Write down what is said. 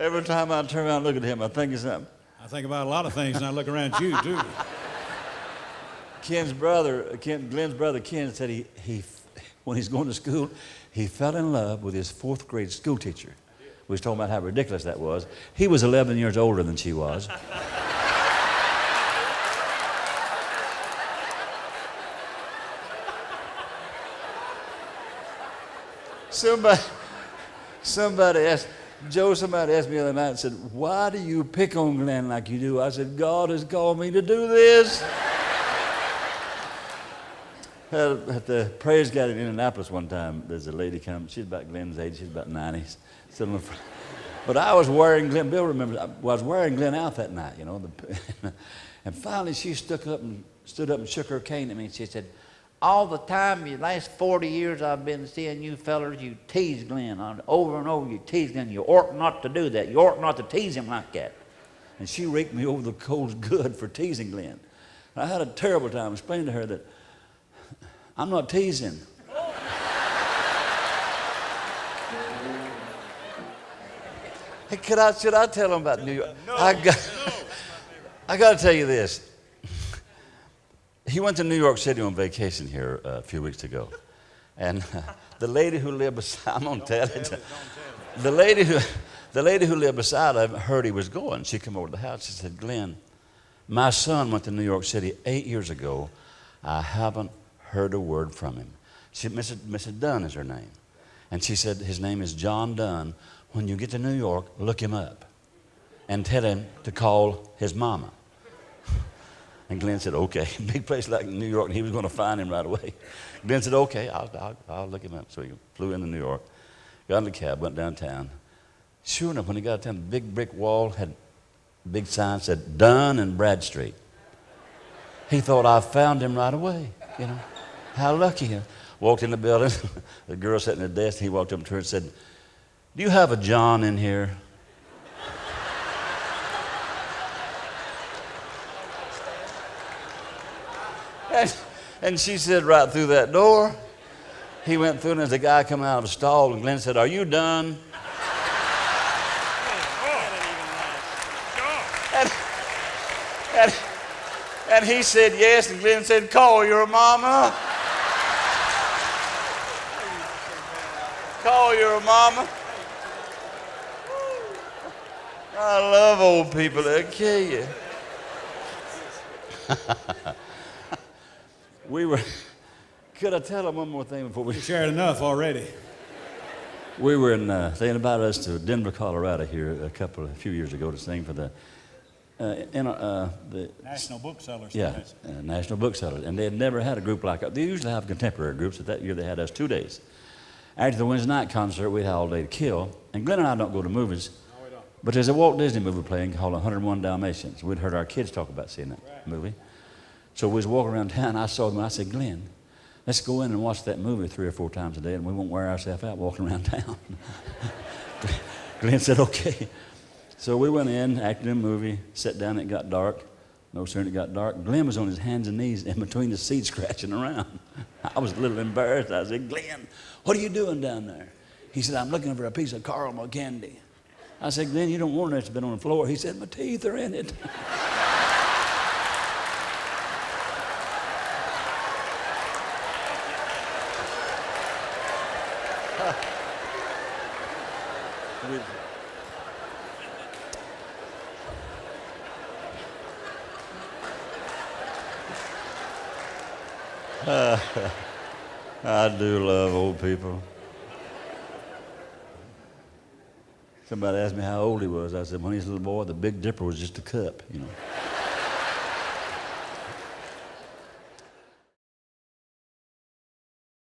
Every time I turn around and look at him, I think of something. I think about a lot of things, and I look around at you, too. Glenn's brother, Ken, said he when he's going to school, he fell in love with his fourth grade school teacher. We was talking about how ridiculous that was. He was 11 years older than she was. Somebody asked me the other night and said, "Why do you pick on Glenn like you do?" I said, "God has called me to do this." At the Praise God in Indianapolis one time, there's a lady come. She's about Glenn's age. She's about 90. Sitting in front. But I was wearing Glenn. Bill remembers. I was wearing Glenn out that night, you know. And finally, she stood up and shook her cane at me. And she said, "All the time, the last 40 years I've been seeing you fellers, you tease Glenn. Over and over, you tease Glenn. You ought not to do that. You ought not to tease him like that." And she raked me over the coals good for teasing Glenn. And I had a terrible time explaining to her that I'm not teasing. Hey, should I tell them about New York? No. I got to tell you this. He went to New York City on vacation here a few weeks ago. And the lady who lived beside, I'm going to tell it. The lady who lived beside him heard he was going. She came over to the house. She said, "Glenn, my son went to New York City 8 years ago. I haven't heard a word from him." Mrs. Dunn is her name. And she said, "His name is John Dunn. When you get to New York, look him up and tell him to call his mama." And Glenn said, "Okay." Big place like New York, and he was going to find him right away. Glenn said, "Okay, I'll look him up." So he flew into New York, got in the cab, went downtown. Sure enough, when he got down, the big brick wall had a big sign said, "Dunn and Bradstreet." He thought, I found him right away, you know. How lucky. Walked in the building, the girl sat at the desk, he walked up to her and said, "Do you have a John in here?" And she said, "Right through that door." He went through, and as the guy come out of a stall, and Glenn said, "Are you done?" And he said yes, and Glenn said, "Call your mama. Call your mama." I love old people, they'll kill you. Could I tell them one more thing before we... You shared enough already. We were they invited us to Denver, Colorado here a few years ago to sing for the National Booksellers. Yeah, National Booksellers. And they had never had a group like that. They usually have contemporary groups, but that year they had us 2 days. After the Wednesday night concert, we had all day to kill. And Glenn and I don't go to movies. No, we don't. But there's a Walt Disney movie playing called 101 Dalmatians. We'd heard our kids talk about seeing that movie. So we was walking around town, I saw them, and I said, "Glenn, let's go in and watch that movie 3 or 4 times a day, and we won't wear ourselves out walking around town." Glenn said, "Okay." So we went in, acted in the movie, sat down, it got dark. No sooner it got dark, Glenn was on his hands and knees in between the seats scratching around. I was a little embarrassed. I said, "Glenn, what are you doing down there?" He said, "I'm looking for a piece of caramel candy." I said, "Glenn, you don't want it. It's been on the floor." He said, "My teeth are in it." I do love old people. Somebody asked me how old he was. I said, when he was a little boy, the Big Dipper was just a cup, you know.